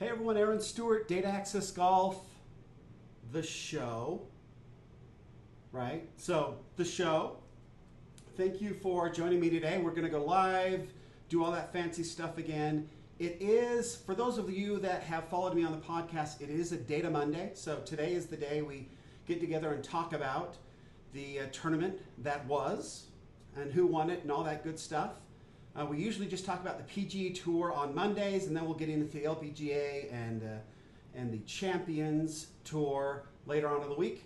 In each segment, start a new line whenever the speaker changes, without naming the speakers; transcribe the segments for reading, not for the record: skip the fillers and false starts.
Hey everyone, Aaron Stewart, Data Access Golf, the show, right? So, the show. Thank you for joining me today. We're going to go live, do all that fancy stuff again. It is, for those of you that have followed me on the podcast, it is a Data Monday. So, today is the day we get together and talk about the tournament that was and who won it and all that good stuff. We usually just talk about the PGA Tour on Mondays, and then we'll get into the LPGA and the Champions Tour later on in the week.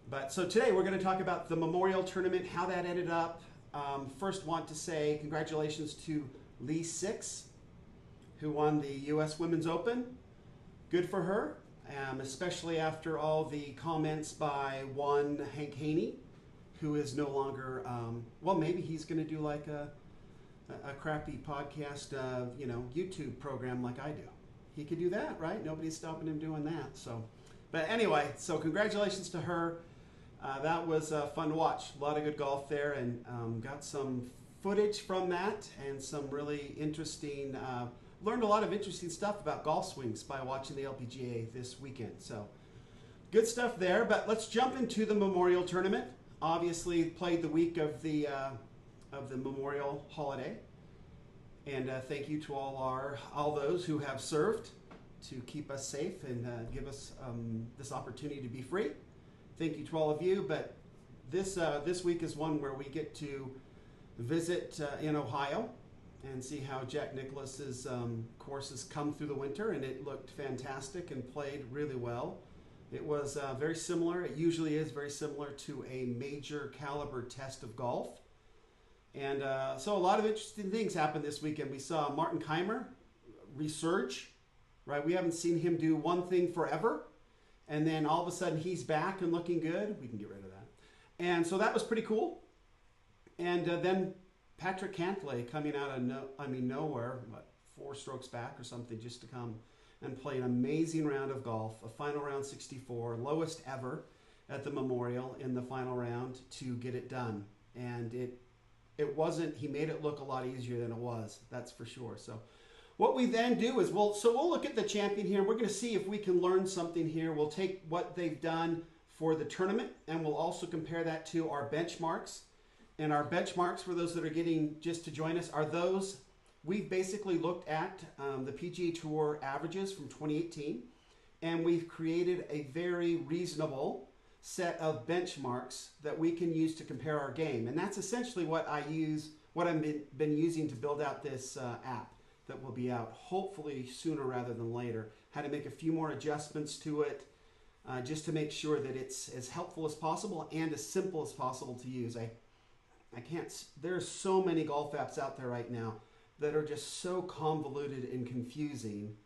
But so today we're going to talk about the Memorial Tournament, how that ended up. First, want to say congratulations to Lee Six, who won the U.S. Women's Open. Good for her, especially after all the comments by one Hank Haney, who is no longer. Well, maybe he's going to do like a crappy podcast, YouTube program like I do. He could do that, right? Nobody's stopping him doing that. So, but anyway, so congratulations to her. That was fun to watch. A lot of good golf there, and got some footage from that and some really interesting. Learned a lot of interesting stuff about golf swings by watching the LPGA this weekend. So, good stuff there. But let's jump into the Memorial Tournament. Obviously, played the week of the Memorial holiday, and thank you to all those who have served to keep us safe and give us this opportunity to be free. Thank you to all of you. But this week is one where we get to visit in Ohio and see how Jack Nicklaus's courses come through the winter, and it looked fantastic and played really well. It was very similar. It usually is very similar to a major caliber test of golf. And so a lot of interesting things happened this weekend. We saw Martin Keimer resurge, right? We haven't seen him do one thing forever. And then all of a sudden he's back and looking good. We can get rid of that. And so that was pretty cool. And then Patrick Cantlay coming out of nowhere, 4 strokes back or something, just to come and play an amazing round of golf, a final round 64, lowest ever at the Memorial in the final round to get it done. And it wasn't, he made it look a lot easier than it was, that's for sure. So what we then do is we'll look at the champion here. We're going to see if we can learn something here. We'll take what they've done for the tournament, and we'll also compare that to our benchmarks. And our benchmarks, for those that are getting just to join us, are those we've basically looked at the PGA Tour averages from 2018, and we've created a very reasonable set of benchmarks that we can use to compare our game. And that's essentially what I've been using to build out this app that will be out hopefully sooner rather than later. Had to make a few more adjustments to it just to make sure that it's as helpful as possible and as simple as possible to use. There's so many golf apps out there right now that are just so convoluted and confusing.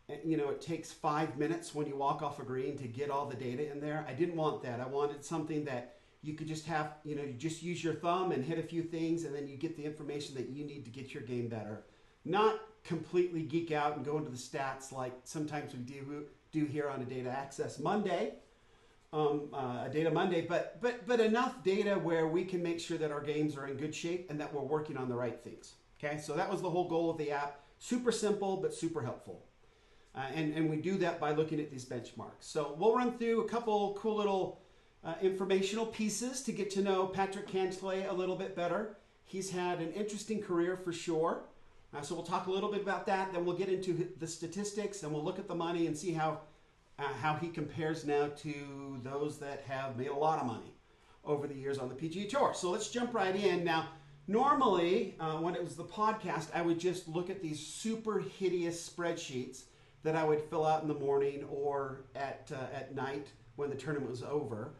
It takes 5 minutes when you walk off a green to get all the data in there. I didn't want that. I wanted something that you could just have, you just use your thumb and hit a few things, and then you get the information that you need to get your game better. Not completely geek out and go into the stats like sometimes we do here on a Data Access Monday, a Data Monday, but enough data where we can make sure that our games are in good shape and that we're working on the right things. Okay, so that was the whole goal of the app. Super simple, but super helpful. And we do that by looking at these benchmarks. So we'll run through a couple cool little informational pieces to get to know Patrick Cantlay a little bit better. He's had an interesting career for sure. So we'll talk a little bit about that. Then we'll get into the statistics, and we'll look at the money and see how he compares now to those that have made a lot of money over the years on the PGA Tour. So let's jump right in. Now, normally, when it was the podcast, I would just look at these super hideous spreadsheets that I would fill out in the morning or at night when the tournament was over.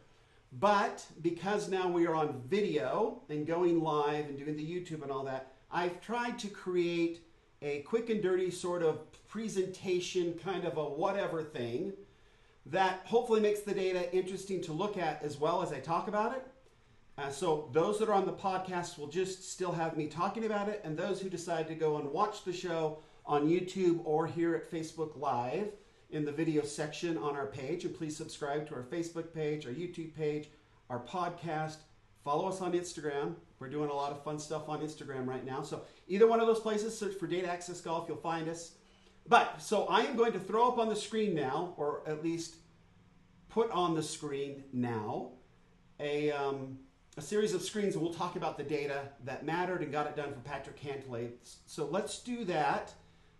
But because now we are on video and going live and doing the YouTube and all that, I've tried to create a quick and dirty sort of presentation, kind of a whatever thing that hopefully makes the data interesting to look at as well as I talk about it. So those that are on the podcast will just still have me talking about it, and those who decide to go and watch the show on YouTube or here at Facebook Live in the video section on our page. And please subscribe to our Facebook page, our YouTube page, our podcast. Follow us on Instagram. We're doing a lot of fun stuff on Instagram right now. So either one of those places, search for Data Access Golf, you'll find us. But, so I am going to throw up on the screen now, or at least put on the screen now, a series of screens, and we'll talk about the data that mattered and got it done for Patrick Cantlay. So let's do that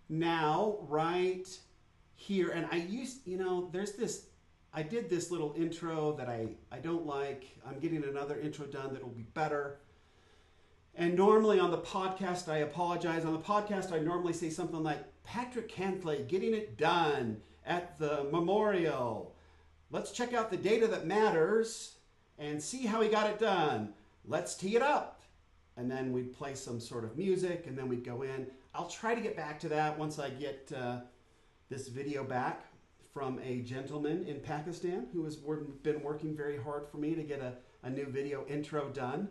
now, right here. And I used, you know, there's this, I did this little intro that I don't like. I'm getting another intro done that will be better. And normally on the podcast, I apologize. On the podcast, I normally say something like, Patrick Cantlay getting it done at the memorial. Let's check out the data that matters and see how he got it done. Let's tee it up. And then we'd play some sort of music, and then we'd go in. I'll try to get back to that once I get this video back from a gentleman in Pakistan who has been working very hard for me to get a new video intro done.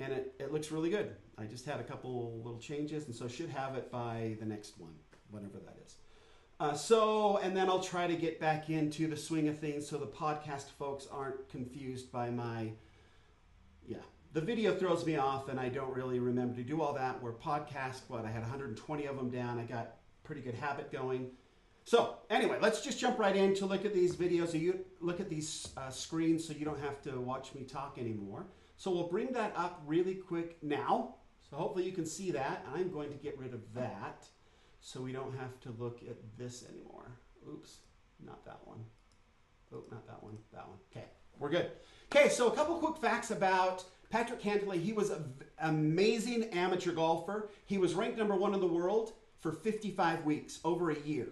And it looks really good. I just had a couple little changes, and so should have it by the next one, whatever that is. And then I'll try to get back into the swing of things so the podcast folks aren't confused by the video throws me off and I don't really remember to do all that. Where podcast, I had 120 of them down. I got pretty good habit going. So anyway, let's just jump right in to look at these videos. So you look at these screens so you don't have to watch me talk anymore. So we'll bring that up really quick now. So hopefully you can see that. I'm going to get rid of that so we don't have to look at this anymore. Oops, not that one. Oh, not that one, that one. Okay, we're good. Okay, so a couple quick facts about Patrick Cantlay. He was an amazing amateur golfer. He was ranked #1 in the world for 55 weeks, over a year,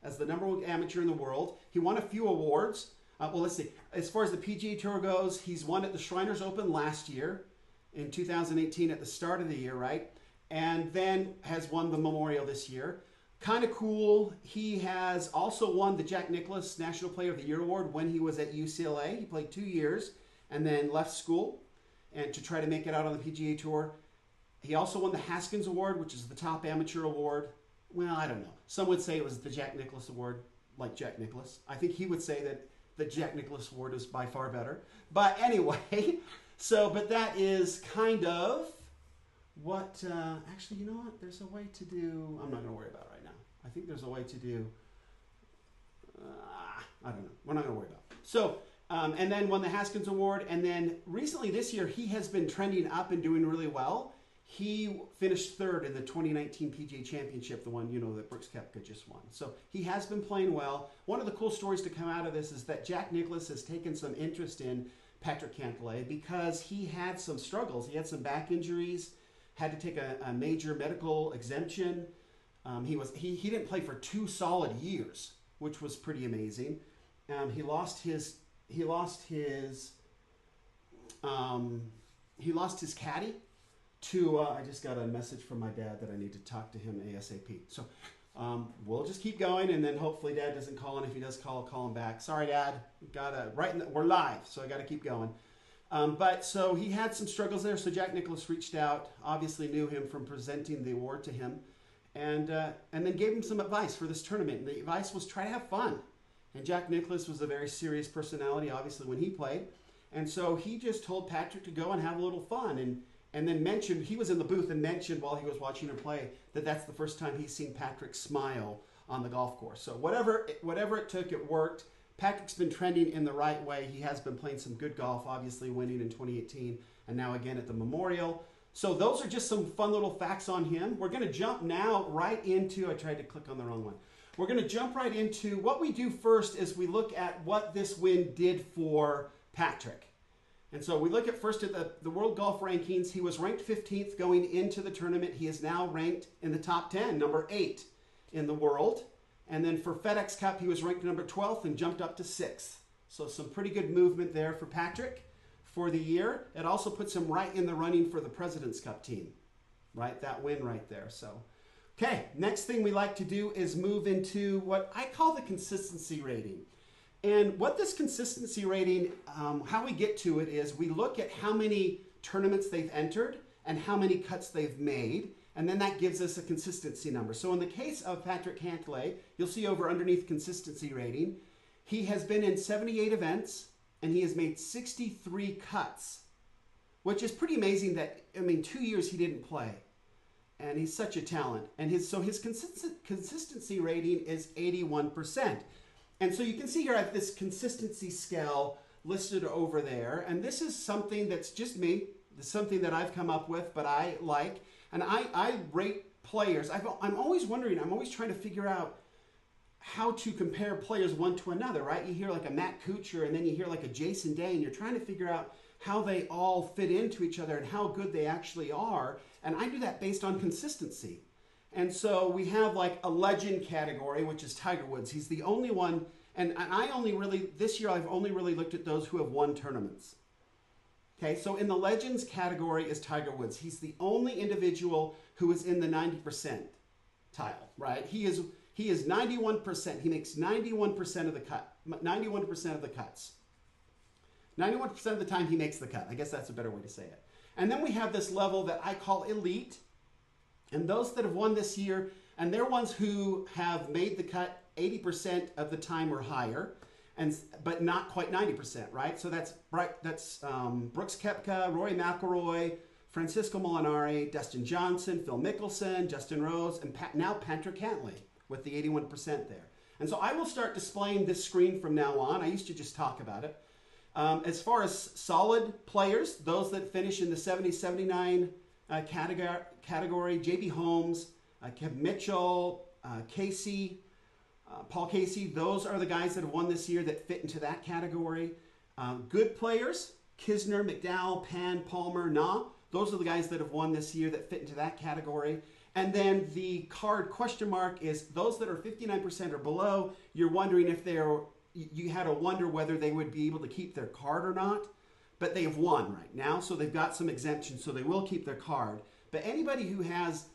as the #1 amateur in the world. He won a few awards. Well, let's see. As far as the PGA Tour goes, he's won at the Shriners Open last year, in 2018 at the start of the year, right? And then has won the Memorial this year. Kind of cool. He has also won the Jack Nicklaus National Player of the Year Award when he was at UCLA. He played 2 years and then left school and to try to make it out on the PGA Tour. He also won the Haskins Award, which is the top amateur award. Well, I don't know. Some would say it was the Jack Nicklaus Award, like Jack Nicklaus. I think he would say that the Jack Nicklaus Award is by far better. But anyway, but that is kind of what, actually, you know what? There's a way to do, I'm not going to worry about it right now. I think there's a way to do, I don't know. We're not going to worry about it. So, and then won the Haskins Award. And then recently this year, he has been trending up and doing really well. He finished 3rd in the 2019 PGA Championship, the one, that Brooks Koepka just won. So he has been playing well. One of the cool stories to come out of this is that Jack Nicklaus has taken some interest in Patrick Cantlay because he had some struggles. He had some back injuries, had to take a major medical exemption. He didn't play for 2 solid years, which was pretty amazing. He lost his caddy to, I just got a message from my dad that I need to talk to him ASAP. So we'll just keep going, and then hopefully Dad doesn't call, and if he does call, I'll call him back. Sorry, Dad. We're live, so I got to keep going. But so he had some struggles there, so Jack Nicklaus reached out, obviously knew him from presenting the award to him, and then gave him some advice for this tournament. And the advice was try to have fun. And Jack Nicklaus was a very serious personality, obviously, when he played. And so he just told Patrick to go and have a little fun. And then mentioned, he was in the booth and mentioned while he was watching him play that that's the first time he's seen Patrick smile on the golf course. So whatever it took, it worked. Patrick's been trending in the right way. He has been playing some good golf, obviously winning in 2018 and now again at the Memorial. So those are just some fun little facts on him. We're going to jump now right into, I tried to click on the wrong one. We're going to jump right into what we do first is we look at what this win did for Patrick. And so we look at first at the World Golf Rankings. He was ranked 15th going into the tournament. He is now ranked in the top 10, number 8 in the world. And then for FedEx Cup, he was ranked number 12th and jumped up to 6th. So some pretty good movement there for Patrick for the year. It also puts him right in the running for the President's Cup team, right? That win right there. So, okay, next thing we like to do is move into what I call the consistency rating. And what this consistency rating, how we get to it is we look at how many tournaments they've entered and how many cuts they've made, and then that gives us a consistency number. So in the case of Patrick Cantlay, you'll see over underneath consistency rating, he has been in 78 events and he has made 63 cuts, which is pretty amazing that, 2 years he didn't play. and he's such a talent. And his consistency rating is 81%. And so you can see here I have this consistency scale listed over there. And this is something that's just me. It's something that I've come up with, but I like. And I rate players. I'm always wondering, I'm always trying to figure out how to compare players one to another, right? You hear like a Matt Kuchar, and then you hear like a Jason Day, and you're trying to figure out how they all fit into each other and how good they actually are. And I do that based on consistency. And so we have like a legend category, which is Tiger Woods. He's the only one, and I only really, this year I've only really looked at those who have won tournaments. Okay, so in the legends category is Tiger Woods. He's the only individual who is in the 90% tile, right? He is 91%. He makes 91% of the cut, 91% of the cuts. 91% of the time he makes the cut. I guess that's a better way to say it. And then we have this level that I call elite. And those that have won this year, and they're ones who have made the cut 80% of the time or higher, but not quite 90%, right? So that's Brooks Koepka, Rory McIlroy, Francisco Molinari, Dustin Johnson, Phil Mickelson, Justin Rose, and now Patrick Cantlay with the 81% there. And so I will start displaying this screen from now on. I used to just talk about it. As far as solid players, those that finish in the 70-79 category, J.B. Holmes, Kevin Mitchell, Casey, Paul Casey, those are the guys that have won this year that fit into that category. Good players, Kisner, McDowell, Pan, Palmer, Na, those are the guys that have won this year that fit into that category. And then the card question mark is those that are 59% or below, you're wondering if you had to wonder whether they would be able to keep their card or not, but they have won right now, so they've got some exemptions, so they will keep their card. But anybody who has,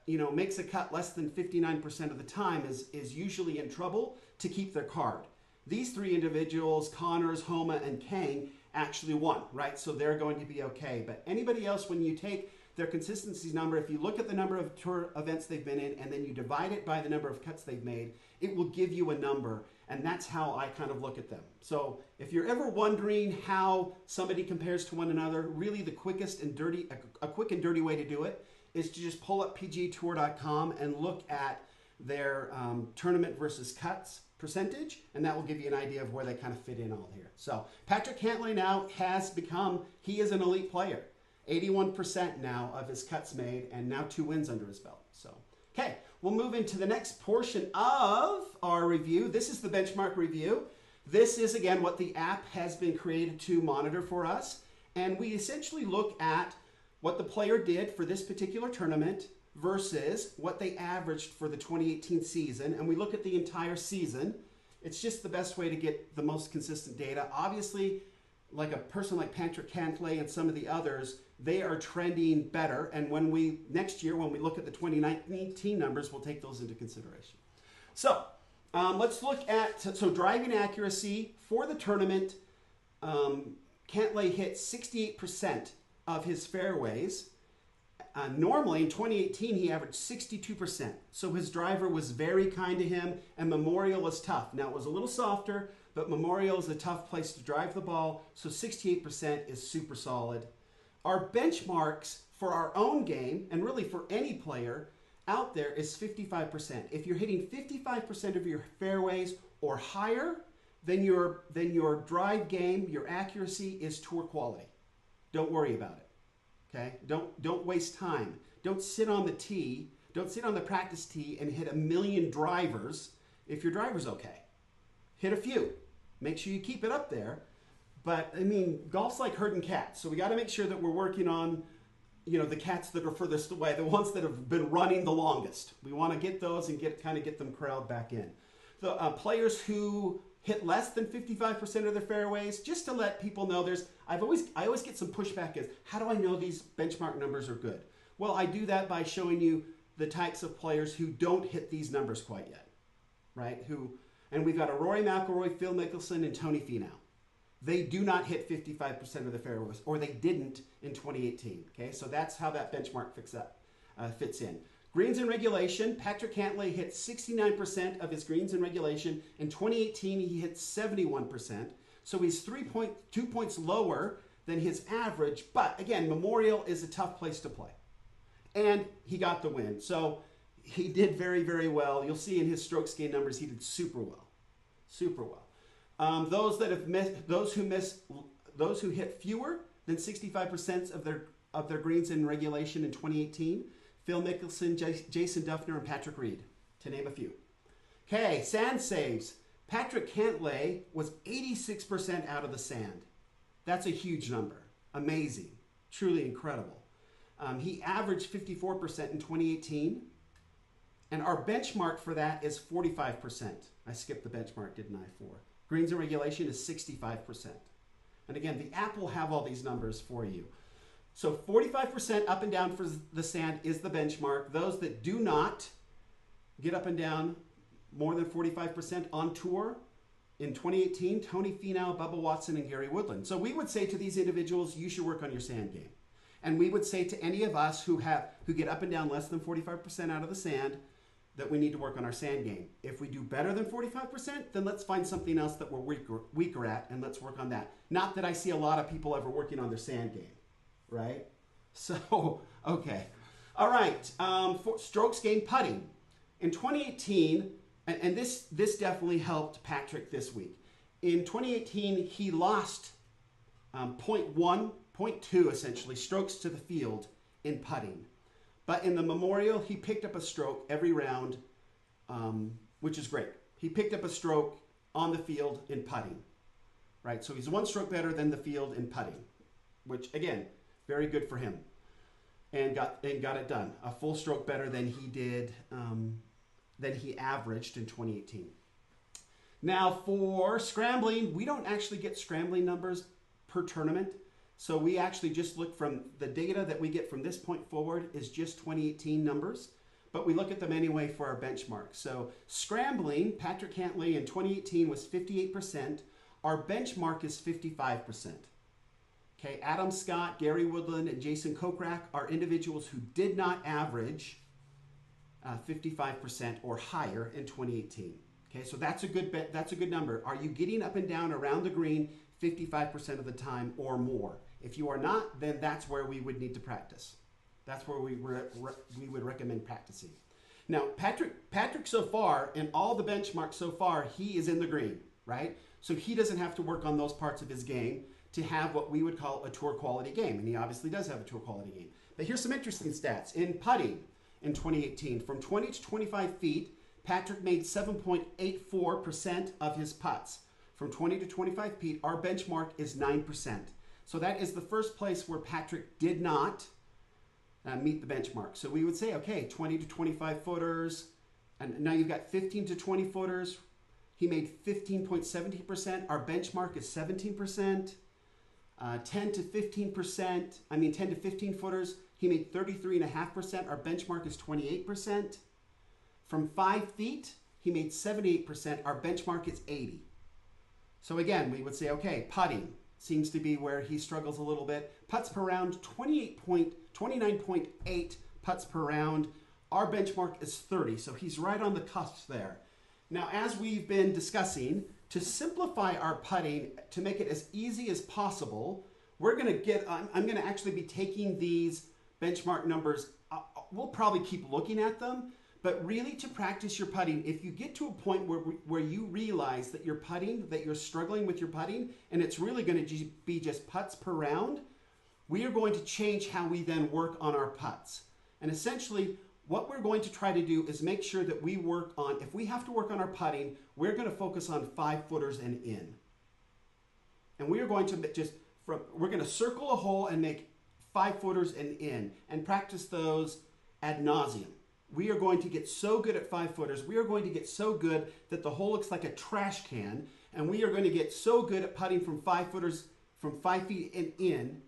makes a cut less than 59% of the time is usually in trouble to keep their card. These three individuals, Connors, Homa, and Kang, actually won, right? So they're going to be okay. But anybody else, when you take their consistency number, if you look at the number of tour events they've been in, and then you divide it by the number of cuts they've made, it will give you a number. And that's how I kind of look at them. So if you're ever wondering how somebody compares to one another, really the quickest and dirty, a quick and dirty way to do it is to just pull up pgtour.com and look at their tournament versus cuts percentage, and that will give you an idea of where they kind of fit in all here. So Patrick Cantlay now he is an elite player. 81% now of his cuts made, and now 2 wins under his belt. So, okay. We'll move into the next portion of our review. This is the benchmark review. This is, again, what the app has been created to monitor for us. And we essentially look at what the player did for this particular tournament versus what they averaged for the 2018 season. And we look at the entire season. It's just the best way to get the most consistent data. Obviously, like a person like Patrick Cantlay and some of the others, they are trending better. And next year, when we look at the 2019 numbers, we'll take those into consideration. So let's look at, driving accuracy for the tournament. Cantlay hit 68% of his fairways. Normally, in 2018, he averaged 62%. So his driver was very kind to him, and Memorial was tough. Now, it was a little softer, but Memorial is a tough place to drive the ball, so 68% is super solid. Our benchmarks for our own game, and really for any player out there, is 55%. If you're hitting 55% of your fairways or higher, then your drive game, your accuracy is tour quality. Don't worry about it. Okay? Don't waste time. Don't sit on the tee. Don't sit on the practice tee and hit a million drivers if your driver's okay. Hit a few. Make sure you keep it up there. But, I mean, golf's like herding cats. So we got to make sure that we're working on, the cats that are furthest away, the ones that have been running the longest. We want to get those and get them corralled back in. The players who hit less than 55% of their fairways, just to let people know, I always get some pushback as, how do I know these benchmark numbers are good? Well, I do that by showing you the types of players who don't hit these numbers quite yet, right? And we've got a Rory McIlroy, Phil Mickelson, and Tony Finau. They do not hit 55% of the fairways, or they didn't in 2018. Okay, so that's how that benchmark fits in. Greens in regulation, Patrick Cantlay hit 69% of his greens in regulation. In 2018, he hit 71%. So he's 2 points lower than his average. But again, Memorial is a tough place to play. and he got the win. So he did very, very well. You'll see in his strokes gained numbers, he did super well, super well. Those who hit fewer than 65% of their greens in regulation in 2018, Phil Mickelson, Jason Duffner, and Patrick Reed, to name a few. Okay, sand saves. Patrick Cantlay was 86% out of the sand. That's a huge number. Amazing. Truly incredible. He averaged 54% in 2018. And our benchmark for that is 45%. I skipped the benchmark, didn't I, for greens in regulation is 65%. And again, the app will have all these numbers for you. So 45% up and down for the sand is the benchmark. Those that do not get up and down more than 45% on tour in 2018, Tony Finau, Bubba Watson, and Gary Woodland. So we would say to these individuals, you should work on your sand game. And we would say to any of us who get up and down less than 45% out of the sand that we need to work on our sand game. If we do better than 45%, then let's find something else that we're weaker at, and let's work on that. Not that I see a lot of people ever working on their sand game, right? So, okay. All right, for strokes gained putting. In 2018, and this definitely helped Patrick this week. In 2018, he lost 0.1, 0.2 essentially, strokes to the field in putting. But in the Memorial, he picked up a stroke every round, which is great. He picked up a stroke on the field in putting, right? So he's one stroke better than the field in putting, which again, very good for him, and got it done. A full stroke better than he did, than he averaged in 2018. Now for scrambling, we don't actually get scrambling numbers per tournament. So we actually just look from the data that we get from this point forward is just 2018 numbers, but we look at them anyway for our benchmark. So scrambling, Patrick Cantlay in 2018 was 58%. Our benchmark is 55%. Okay, Adam Scott, Gary Woodland, and Jason Kokrak are individuals who did not average 55% or higher in 2018. Okay, so that's a good number. Are you getting up and down around the green 55% of the time or more? If you are not, then that's where we would need to practice. That's where we would recommend practicing. Now, Patrick so far, in all the benchmarks so far, he is in the green, right? So he doesn't have to work on those parts of his game to have what we would call a tour quality game. And he obviously does have a tour quality game. But here's some interesting stats. In putting in 2018, from 20 to 25 feet, Patrick made 7.84% of his putts. From 20 to 25 feet, our benchmark is 9%. So that is the first place where Patrick did not meet the benchmark. So we would say, okay, 20 to 25 footers, and now you've got 15 to 20 footers. He made 15.70%. Our benchmark is 17%. 10 to 15 footers, he made 33.5%. Our benchmark is 28%. From 5 feet, he made 78%. Our benchmark is 80. So again, we would say, okay, putting seems to be where he struggles a little bit. Putts per round, 29.8 putts per round. Our benchmark is 30, so he's right on the cusp there. Now, as we've been discussing, to simplify our putting, to make it as easy as possible, I'm going to actually be taking these benchmark numbers. We'll probably keep looking at them, but really to practice your putting, if you get to a point where you realize that you're struggling with your putting, and it's really going to be just putts per round, we are going to change how we then work on our putts. And essentially, what we're going to try to do is make sure that we work on, if we have to work on our putting, we're going to focus on 5 footers and in. And we are going to we're going to circle a hole and make 5 footers and in, and practice those ad nauseum. We are going to get so good at 5 footers. We are going to get so good that the hole looks like a trash can, and we are going to get so good at putting from 5 footers, from 5 feet and in,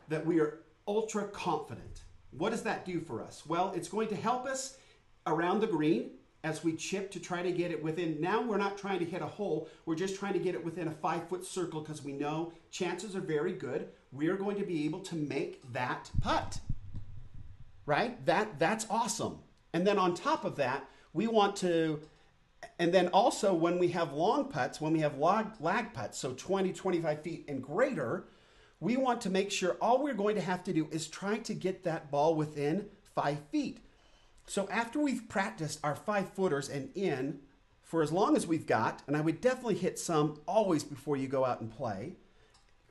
that we are ultra confident. What does that do for us? Well, it's going to help us around the green as we chip to try to get it within. Now we're not trying to hit a hole. We're just trying to get it within a 5-foot circle because we know chances are very good we are going to be able to make that putt. Right? That's awesome. And then on top of that, we want to, and then also when we have long putts, when we have lag putts, so 20, 25 feet and greater, we want to make sure all we're going to have to do is try to get that ball within 5 feet. So after we've practiced our 5-footers and in for as long as we've got, and I would definitely hit some always before you go out and play,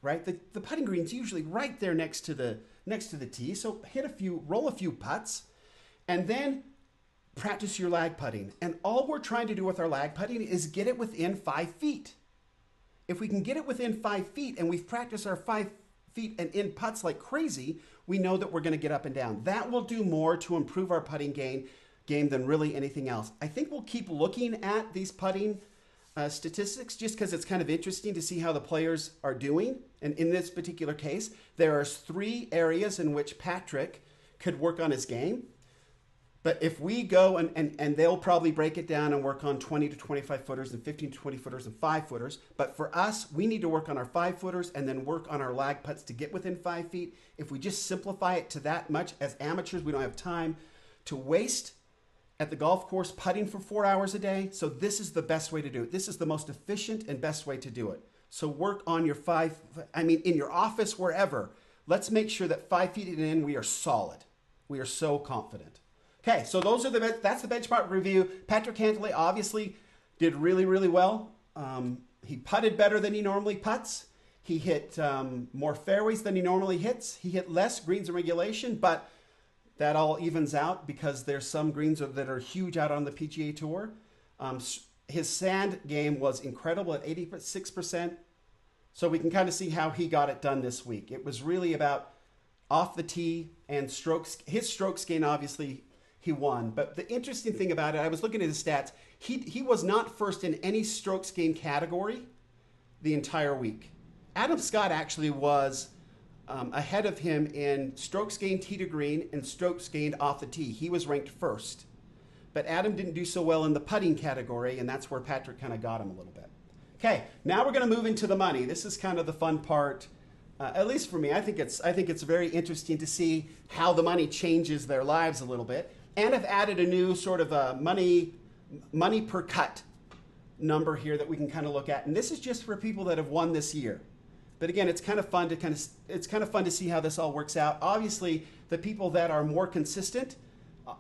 right? The putting green's usually right there next to the tee. So hit a few, roll a few putts, and then practice your lag putting. And all we're trying to do with our lag putting is get it within 5 feet. If we can get it within 5 feet and we've practiced our 5 feet and in putts like crazy, we know that we're going to get up and down. That will do more to improve our putting game than really anything else. I think we'll keep looking at these putting statistics just because it's kind of interesting to see how the players are doing. And in this particular case, there are 3 areas in which Patrick could work on his game. But if we go and they'll probably break it down and work on 20 to 25 footers and 15 to 20 footers and 5 footers. But for us, we need to work on our 5 footers and then work on our lag putts to get within 5 feet. If we just simplify it to that much, as amateurs, we don't have time to waste at the golf course putting for 4 hours a day. So this is the best way to do it. This is the most efficient and best way to do it. So work on your in your office, wherever. Let's make sure that 5 feet in, we are solid. We are so confident. Okay, so that's the benchmark review. Patrick Cantlay obviously did really, really well. He putted better than he normally puts. He hit more fairways than he normally hits. He hit less greens in regulation, but that all evens out because there's some greens that are huge out on the PGA Tour. His sand game was incredible at 86%. So we can kind of see how he got it done this week. It was really about off the tee and strokes. His strokes gain, obviously, he won. But the interesting thing about it, I was looking at his stats. He was not first in any strokes gained category the entire week. Adam Scott actually was ahead of him in strokes gained tee to green and strokes gained off the tee. He was ranked first. But Adam didn't do so well in the putting category, and that's where Patrick kind of got him a little bit. Okay, now we're going to move into the money. This is kind of the fun part, at least for me. I think it's very interesting to see how the money changes their lives a little bit. And I've added a new sort of a money per cut number here that we can kind of look at. And this is just for people that have won this year. But again, it's kind of fun to see how this all works out. Obviously, the people that are more consistent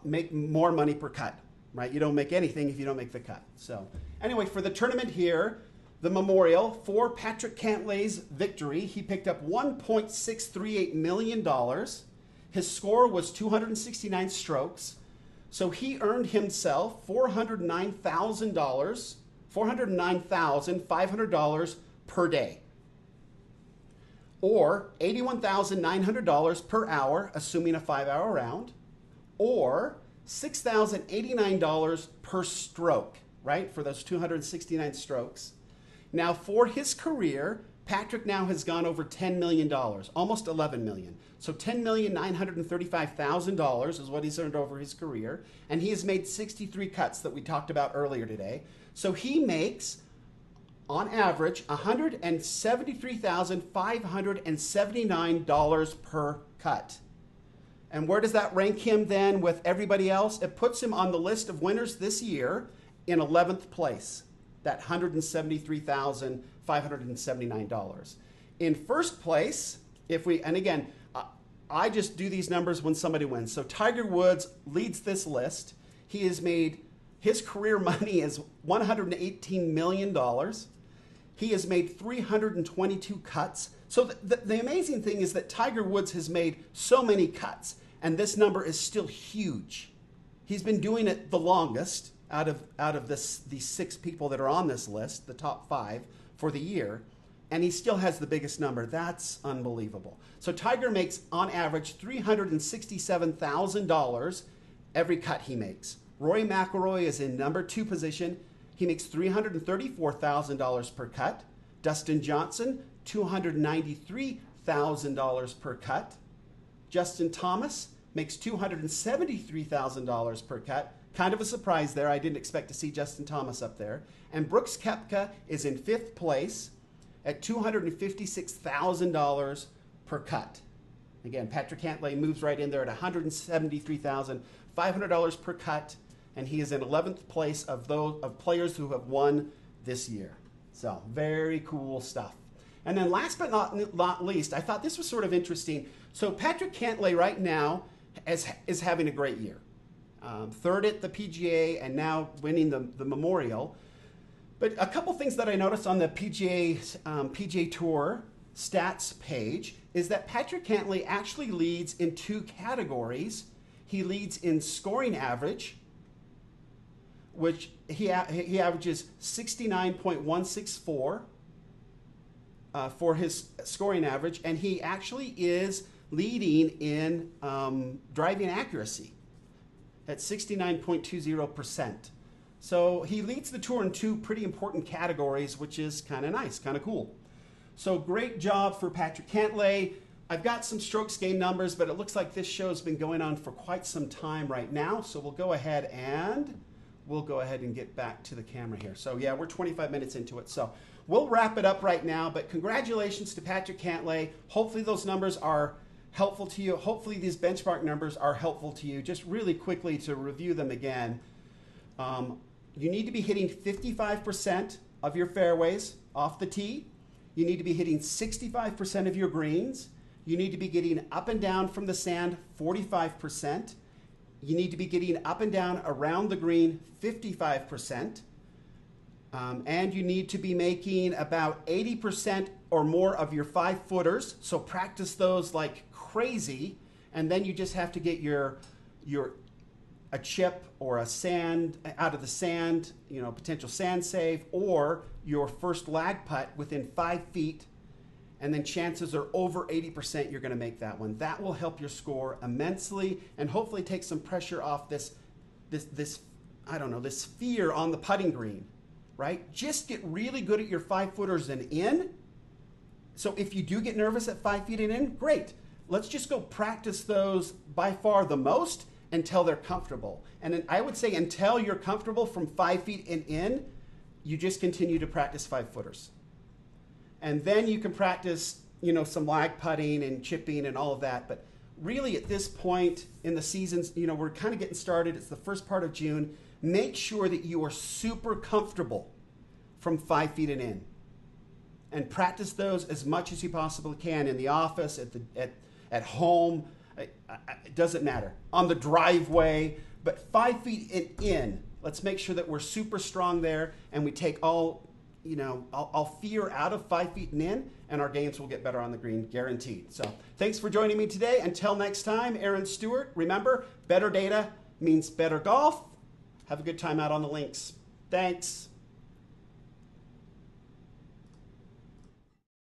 make more money per cut, right? You don't make anything if you don't make the cut. So anyway, for the tournament here, the memorial for Patrick Cantlay's victory, he picked up $1.638 million. His score was 269 strokes. So he earned himself $409,500 per day, or $81,900 per hour, assuming a 5-hour round, or $6,089 per stroke, right, for those 269 strokes. Now, for his career, Patrick now has gone over $10 million, almost $11 million. So $10,935,000 is what he's earned over his career. And he has made 63 cuts that we talked about earlier today. So he makes, on average, $173,579 per cut. And where does that rank him then with everybody else? It puts him on the list of winners this year in 11th place, that $173,579. In first place, and again, I just do these numbers when somebody wins. So Tiger Woods leads this list. He has made, his career money is $118 million. He has made 322 cuts. So the amazing thing is that Tiger Woods has made so many cuts, and this number is still huge. He's been doing it the longest out of these 6 people that are on this list, the top 5 for the year, and he still has the biggest number. That's unbelievable. So Tiger makes, on average, $367,000 every cut he makes. Rory McIlroy is in number 2 position. He makes $334,000 per cut. Dustin Johnson, $293,000 per cut. Justin Thomas makes $273,000 per cut. Kind of a surprise there. I didn't expect to see Justin Thomas up there. And Brooks Koepka is in 5th place at $256,000 per cut. Again, Patrick Cantlay moves right in there at $173,500 per cut, and he is in 11th place of players who have won this year. So very cool stuff. And then last but not least, I thought this was sort of interesting. So Patrick Cantlay right now is having a great year. Third at the PGA and now winning the Memorial. But a couple things that I noticed on the PGA Tour stats page is that Patrick Cantlay actually leads in two categories. He leads in scoring average, which he averages 69.164 for his scoring average, and he actually is leading in driving accuracy at 69.20%. So he leads the tour in two pretty important categories, which is kind of nice, kind of cool. So great job for Patrick Cantlay. I've got some strokes gained numbers, but it looks like this show's been going on for quite some time right now. So we'll go ahead and get back to the camera here. So yeah, we're 25 minutes into it. So we'll wrap it up right now, but congratulations to Patrick Cantlay. Hopefully those numbers are helpful to you. Hopefully these benchmark numbers are helpful to you. Just really quickly to review them again. You need to be hitting 55% of your fairways off the tee. You need to be hitting 65% of your greens. You need to be getting up and down from the sand 45%. You need to be getting up and down around the green 55%. And you need to be making about 80% or more of your 5-footers. So practice those like crazy. And then you just have to get a chip or a sand out of the sand, potential sand save, or your first lag putt within 5 feet. And then chances are over 80% you're going to make that one. That will help your score immensely and hopefully take some pressure off this fear on the putting green, right? Just get really good at your 5-footers and in. So if you do get nervous at 5 feet and in, great. Let's just go practice those by far the most until they're comfortable. And then I would say until you're comfortable from 5 feet and in, you just continue to practice 5-footers. And then you can practice, some lag putting and chipping and all of that. But really at this point in the seasons, we're kind of getting started. It's the first part of June. Make sure that you are super comfortable from 5 feet and in. And practice those as much as you possibly can in the office, at home. It doesn't matter. On the driveway, but 5 feet and in. Let's make sure that we're super strong there and we take all fear out of 5 feet and in, and our games will get better on the green, guaranteed. So thanks for joining me today. Until next time, Aaron Stewart. Remember, better data means better golf. Have a good time out on the links. Thanks.